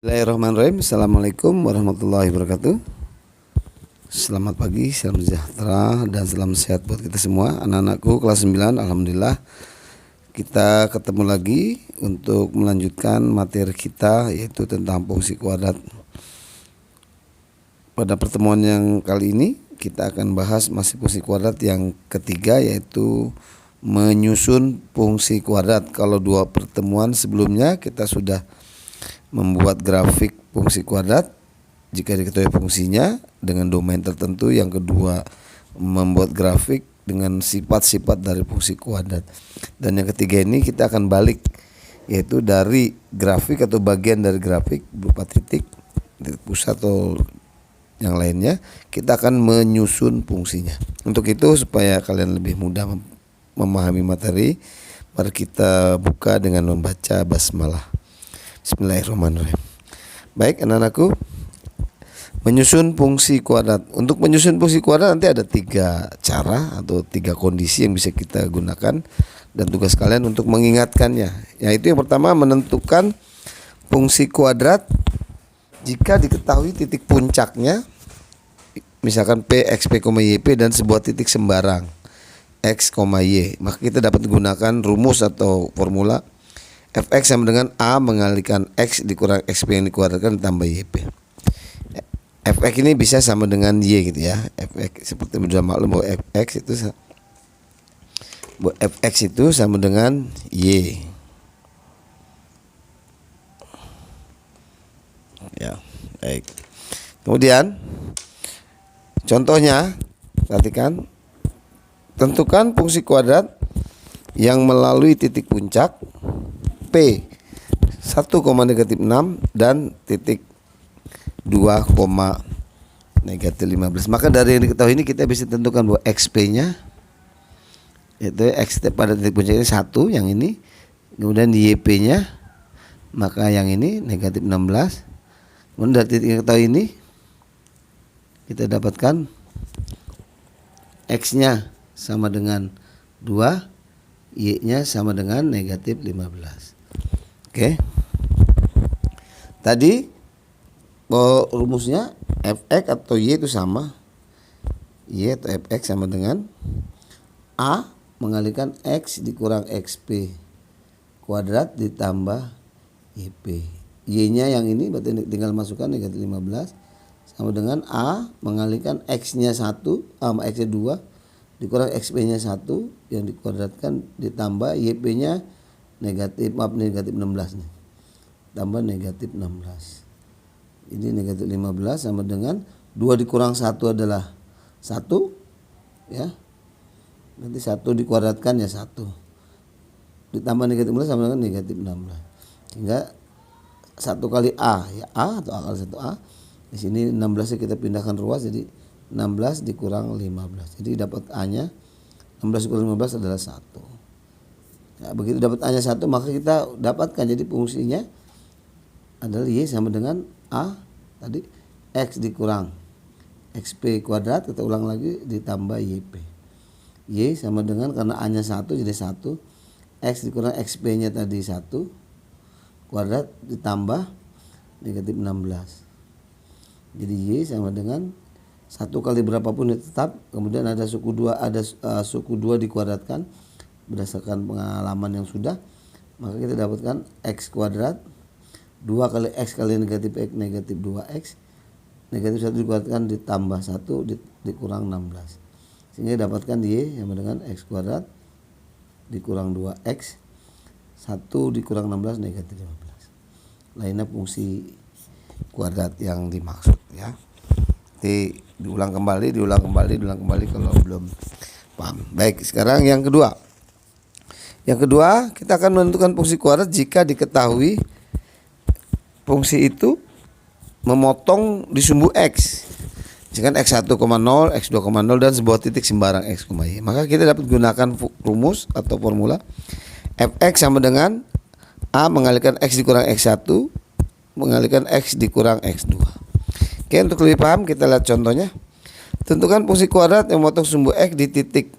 Bismillahirrahmanirrahim. Assalamualaikum warahmatullahi wabarakatuh. Selamat pagi, salam sejahtera dan salam sehat buat kita semua. Anak-anakku kelas 9, alhamdulillah kita ketemu lagi untuk melanjutkan materi kita, yaitu tentang fungsi kuadrat. Pada pertemuan yang kali ini kita akan bahas masih fungsi kuadrat yang ketiga, yaitu menyusun fungsi kuadrat. Kalau dua pertemuan sebelumnya kita sudah membuat grafik fungsi kuadrat jika diketahui fungsinya dengan domain tertentu. Yang kedua, membuat grafik dengan sifat-sifat dari fungsi kuadrat. Dan yang ketiga ini kita akan balik, yaitu dari grafik atau bagian dari grafik berupa titik pusat atau yang lainnya, kita akan menyusun fungsinya. Untuk itu, supaya kalian lebih mudah memahami materi, mari kita buka dengan membaca basmalah. Bismillahirrahmanirrahim. Baik anak-anakku, menyusun fungsi kuadrat. Untuk menyusun fungsi kuadrat nanti ada 3 cara atau 3 kondisi yang bisa kita gunakan, dan tugas kalian untuk mengingatkannya. Yaitu yang pertama, menentukan fungsi kuadrat jika diketahui titik puncaknya, misalkan P, X, P, YP dan sebuah titik sembarang X, Y. Maka kita dapat menggunakan rumus atau formula Fx sama dengan A mengalikan X dikurang XP yang dikuadratkan ditambah YP. Fx ini bisa sama dengan Y gitu ya. Fx seperti sudah maklum bahwa Fx itu sama dengan Y. Ya, baik. Kemudian contohnya, perhatikan, tentukan fungsi kuadrat yang melalui titik puncak P 1,-6 dan titik 2,-15. Maka dari yang diketahui ini kita bisa tentukan bahwa XP nya yaitu X pada titik puncak ini 1, yang ini. Kemudian YP nya maka yang ini -16. Kemudian dari titik yang diketahui ini kita dapatkan X nya sama dengan 2, Y nya sama dengan -15. Oke. Tadi rumusnya Fx atau Y itu sama. Y atau Fx sama dengan A mengalikan X dikurang XP kuadrat ditambah YP. Y nya yang ini berarti tinggal masukkan -15 sama dengan A mengalikan X nya 1 sama X nya 2 dikurang XP nya 1 yang dikuadratkan ditambah YP nya -16 nih, tambah -16. Ini -15 sama dengan 2 dikurang 1 adalah 1 ya. Nanti 1 dikuadratkan ya 1. Ditambah -16 sama dengan -16. Sehingga 1 kali A ya A atau A kali 1A. Di sini 16 kita pindahkan ruas jadi 16 dikurang 15. Jadi dapat A-nya 16 dikurang 15 adalah 1. Ya, begitu dapat A-nya 1 maka kita dapatkan jadi fungsinya adalah Y sama dengan A tadi X dikurang XP kuadrat, kita ulang lagi, ditambah YP. Y sama dengan, karena A-nya 1 jadi 1, X dikurang XP nya tadi 1 kuadrat ditambah -16. Jadi Y sama dengan 1 kali berapapun itu tetap, kemudian ada suku 2, ada suku 2 dikuadratkan berdasarkan pengalaman yang sudah, maka kita dapatkan X kuadrat 2 kali X kali negatif X negatif 2X, negatif 1 dikuadratkan ditambah 1 dikurang 16, sehingga dapatkan Y sama dengan X kuadrat dikurang 2X 1 dikurang 16 negatif 15. Lainnya fungsi kuadrat yang dimaksud ya. Nanti diulang kembali kalau belum paham. Baik, sekarang yang kedua. Yang kedua, kita akan menentukan fungsi kuadrat jika diketahui fungsi itu memotong di sumbu X. Misalkan X1,0, X2,0 dan sebuah titik sembarang X, Y. Maka kita dapat gunakan rumus atau formula Fx sama dengan A mengalikan X dikurang X1 mengalikan X dikurang X2. Oke, untuk lebih paham kita lihat contohnya. Tentukan fungsi kuadrat yang memotong sumbu X di titik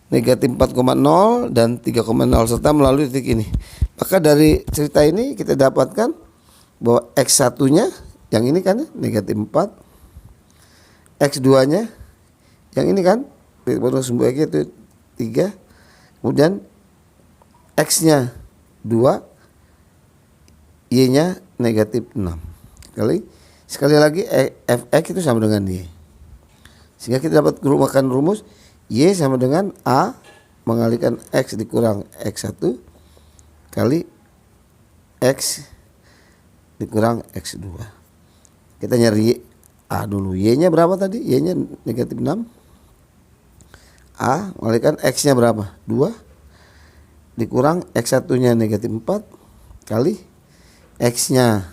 -4,0 dan 3,0 serta melalui titik ini. Maka dari cerita ini kita dapatkan bahwa X1 nya yang ini kan negatif 4, X2 nya yang ini kan sumbu X itu 3, kemudian X nya 2, Y nya negatif 6. Sekali lagi Fx itu sama dengan Y, sehingga kita dapat merupakan rumus Y sama dengan A mengalihkan X dikurang X1 kali X dikurang X2. Kita nyari A dulu. Y nya berapa tadi? Y nya negatif 6. A mengalihkan X nya berapa? 2 dikurang X1 nya negatif 4 kali X nya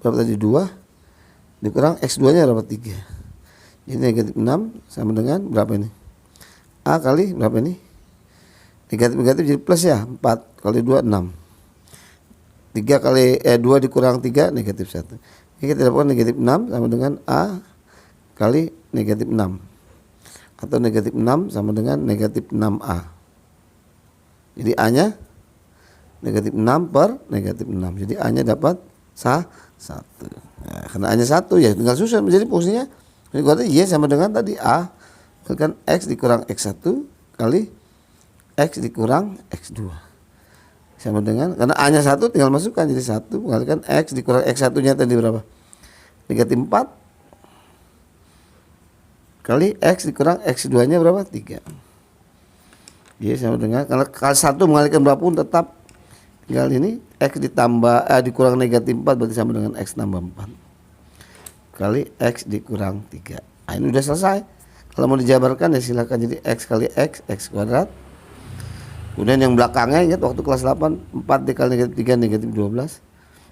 berapa tadi? 2 dikurang X2 nya berapa? 3. Jadi negatif 6 sama dengan berapa ini? A kali berapa ini? Negatif jadi plus ya, 4 kali 2 6. 3 kali 2 dikurang 3 negatif 1. Jadi kita dapatkan negatif 6 sama dengan A kali negatif 6, atau negatif 6 sama dengan negatif 6A. Jadi A nya negatif 6 per negatif 6. Jadi A nya dapat 1. Nah, karena A nya 1 ya tinggal susun menjadi fungsinya. Jadi berarti Y sama dengan tadi A kan X dikurang X1 kali X dikurang X2 sama dengan, karena A nya 1 tinggal masukkan jadi 1 mengalihkan X dikurang X1 nya tadi berapa? Negatif 4 kali X dikurang X2 nya berapa? 3. Y sama dengan, karena kali 1 mengalihkan berapapun tetap tinggal ini X ditambah dikurang negatif 4 berarti sama dengan X tambah 4 kali X dikurang 3. Nah, ini udah selesai. Kalau mau dijabarkan ya silakan, jadi X kali X, X kuadrat. Kemudian yang belakangnya ingat waktu kelas 8, 4 dikali negatif 3 negatif 12.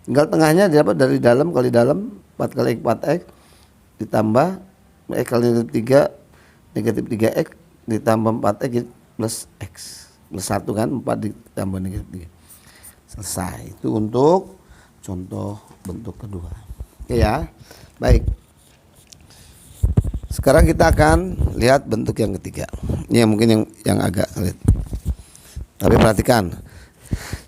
Tinggal tengahnya dapat dari dalam kali dalam, 4 kali 4x ditambah X kali negatif 3 negatif 3x ditambah 4x plus x plus 1 kan, 4 ditambah negatif 3. Selesai. Itu untuk contoh bentuk kedua. Oke ya. Baik. Sekarang kita akan lihat bentuk yang ketiga. Ini yang mungkin yang agak sulit. Tapi perhatikan.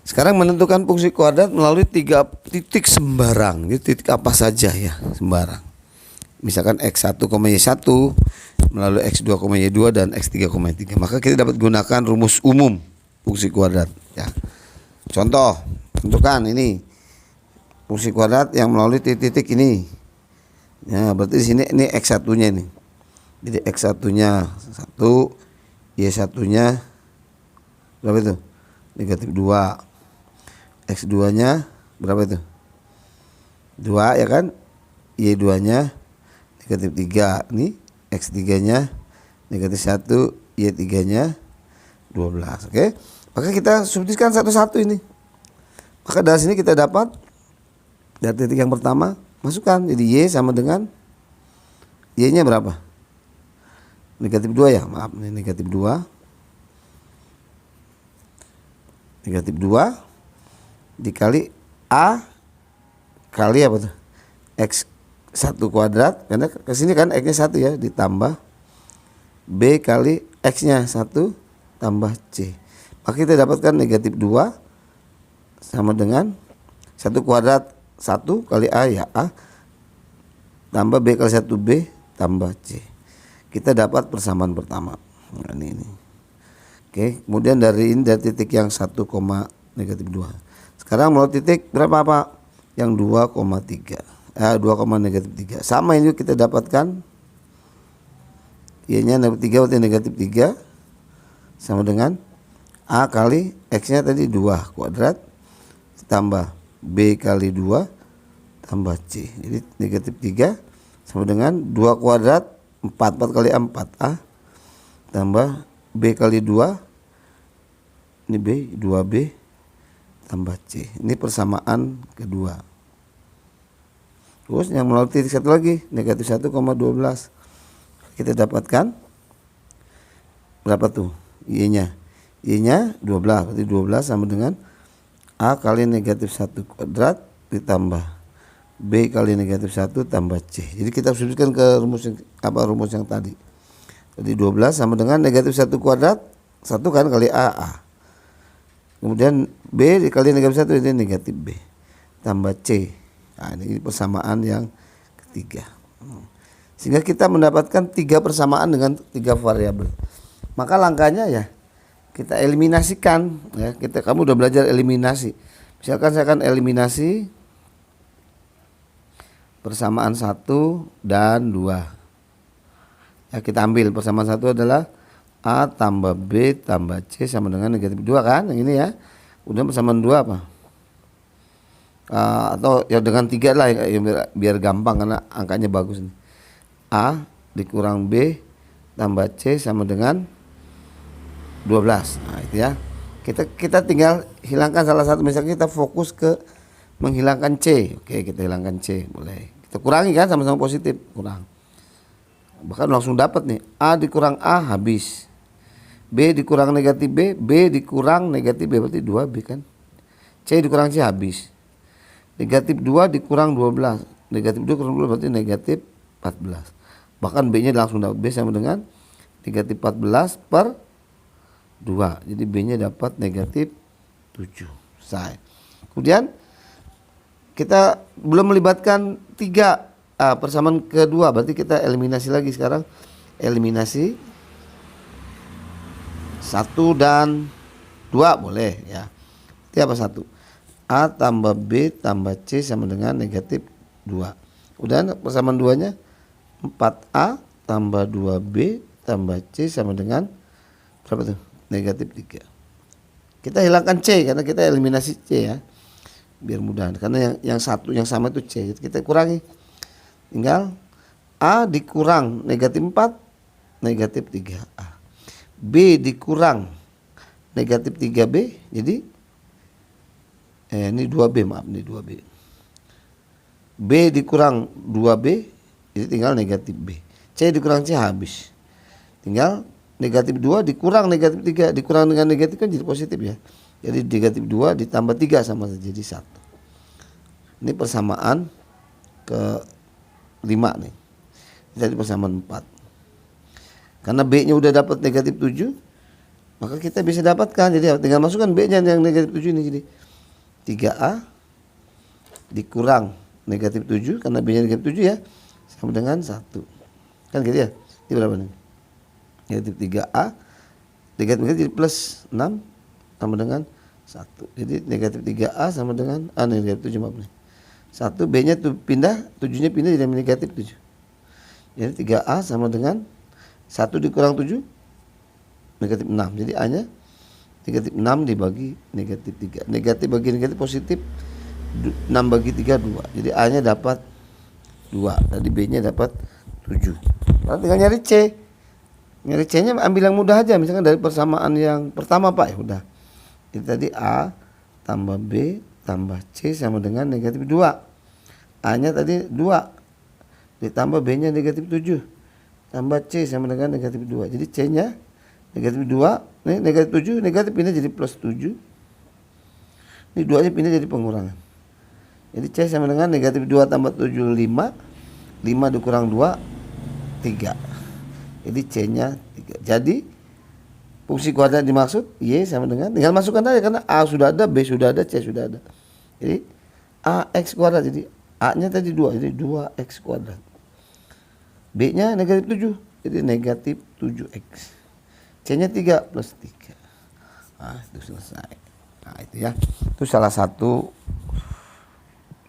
Sekarang menentukan fungsi kuadrat melalui 3 titik sembarang. Ini titik apa saja ya, sembarang. Misalkan X1, Y1 melalui X2, Y2 dan X3, Y3. Maka kita dapat gunakan rumus umum fungsi kuadrat ya. Contoh, tentukan ini fungsi kuadrat yang melalui titik-titik ini. Ya, berarti di sini ini X1-nya ini. Jadi X1-nya 1, Y1-nya berapa itu? Negatif 2. X2-nya berapa itu? 2 ya kan? Y2-nya negatif 3. Ini X3-nya negatif 1, Y3-nya 12. Oke. Maka kita substitusikan satu-satu ini. Maka dari sini kita dapat dari titik yang pertama masukkan. Jadi Y sama dengan Y-nya berapa? Negatif 2 ya. Maaf, ini negatif 2. Negatif 2 dikali A kali apa tuh? X1 kuadrat, karena kesini kan X-nya 1 ya, ditambah B kali X-nya 1 tambah C. Maka kita dapatkan negatif 2 sama dengan 1 kuadrat 1 kali A ya A tambah B kali 1B tambah C. Kita dapat persamaan pertama. Nah, ini. Oke, kemudian dari titik yang 1, negatif 2. Sekarang melalui titik berapa Pak? Yang 2,3. 2, negatif 3. Sama ini kita dapatkan Y-nya negatif 3 berarti negatif 3 sama dengan A kali X-nya tadi 2 kuadrat tambah B kali 2 tambah C. Jadi negatif 3 sama dengan 2 kuadrat 4 kali 4 A tambah B kali 2, ini B, 2B tambah C. Ini persamaan kedua. Terus yang melalui titik satu lagi negatif 1,12. Kita dapatkan berapa tuh Y-nya? Y-nya 12, berarti 12 sama dengan A kali negatif 1 kuadrat ditambah B kali negatif 1 tambah C. Jadi kita substitusikan ke rumus yang tadi. Jadi 12 sama dengan negatif 1 kuadrat 1 kan kali A. Kemudian B dikali negatif 1 ini negatif B tambah C. Nah, ini persamaan yang ketiga. Sehingga kita mendapatkan 3 persamaan dengan 3 variabel. Maka langkahnya ya kita eliminasikan ya. Kamu udah belajar eliminasi. Misalkan saya akan eliminasi persamaan 1 dan 2. Ya, kita ambil persamaan 1 adalah A tambah B tambah C sama dengan negatif 2 kan, yang ini ya. Udah persamaan 2 apa? Atau ya dengan 3 lah ya, biar gampang karena angkanya bagus nih. A dikurang B tambah C sama dengan 12. Nah, itu ya. Kita tinggal hilangkan salah satu, misalnya kita fokus ke menghilangkan C. Oke, kita hilangkan C, boleh. Kita kurangi kan, sama-sama positif, kurang. Bahkan langsung dapat nih, A dikurang A habis. B dikurang negatif B, B dikurang negatif B berarti 2B kan. C dikurang C habis. Negatif 2 dikurang 12. Negatif 2 kurang 12 berarti negatif 14. Bahkan B nya langsung dapat, B sama dengan negatif 14 per 2. Jadi B nya dapat negatif 7. Selesai. Kemudian kita belum melibatkan 3 persamaan kedua, berarti kita eliminasi lagi sekarang. Eliminasi 1 dan 2 boleh ya. Itu apa 1? A tambah B tambah C sama dengan negatif 2. Udah persamaan 2-nya 4A tambah 2B tambah C sama dengan berapa tuh? Negatif 3. Kita hilangkan C karena kita eliminasi C ya. Biar mudah. Karena yang satu yang sama itu C. Kita kurangi. Tinggal A dikurang negatif 4 negatif 3A. B dikurang negatif 3B. Jadi ini 2B, maaf, ini 2B. B dikurang 2B, jadi tinggal negatif B. C dikurang C habis. Tinggal negatif 2 dikurang negatif 3, dikurang dengan negatif kan jadi positif ya. Jadi negatif 2 ditambah 3 sama saja jadi 1. Ini persamaan ke 5 nih. Jadi persamaan 4. Karena B nya udah dapat negatif 7, maka kita bisa dapatkan. Jadi tinggal masukkan B nya yang negatif 7 ini, jadi 3A dikurang negatif 7 karena B nya negatif 7 ya, sama dengan 1. Kan gitu ya. Ini berapa nih? Negatif 3A negatif jadi plus 6 sama dengan 1. Jadi negatif 3A sama dengan negatif 7, maaf nih. 1 B nya tuh pindah, 7 nya pindah jadi negatif 7. Jadi 3A sama dengan 1 dikurang 7 negatif 6. Jadi A nya negatif 6 dibagi negatif 3. Negatif bagi negatif positif, 6 bagi 3 2. Jadi A nya dapat 2. Tadi B nya dapat 7. Nah, tinggal nyari C. Nyari C nya ambil yang mudah aja. Misalkan dari persamaan yang pertama Pak, ya udah. Jadi tadi A tambah B tambah C sama dengan negatif 2. A nya tadi 2 ditambah B nya negatif 7 tambah C sama dengan negatif 2. Jadi C nya negatif 2, ini negatif 7, negatif pindah jadi plus 7. Ini 2 nya pindah jadi pengurangan. Jadi C sama dengan negatif 2 tambah 7, 5. 5 dikurang 2, 3. Jadi C nya 3. Jadi fungsi kuadrat dimaksud Y sama dengan, tinggal masukkan aja karena A sudah ada, B sudah ada, C sudah ada. Jadi AX kuadrat, jadi A nya tadi 2, jadi 2X kuadrat. B nya negatif 7, jadi negatif 7X. C nya 3 plus 3. Nah, itu selesai. Nah, itu ya. Itu salah satu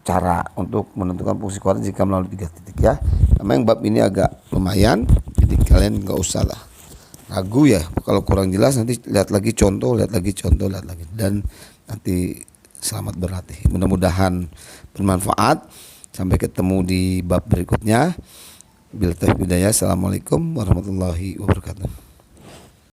cara untuk menentukan fungsi kuadrat jika melalui 3 titik ya. Memang bab ini agak lumayan, jadi kalian nggak usah lah ragu ya. Kalau kurang jelas nanti lihat lagi contoh, lihat lagi dan nanti selamat berlatih. Mudah-mudahan bermanfaat. Sampai ketemu di bab berikutnya. Bila taufiq hidayah. Assalamualaikum warahmatullahi wabarakatuh.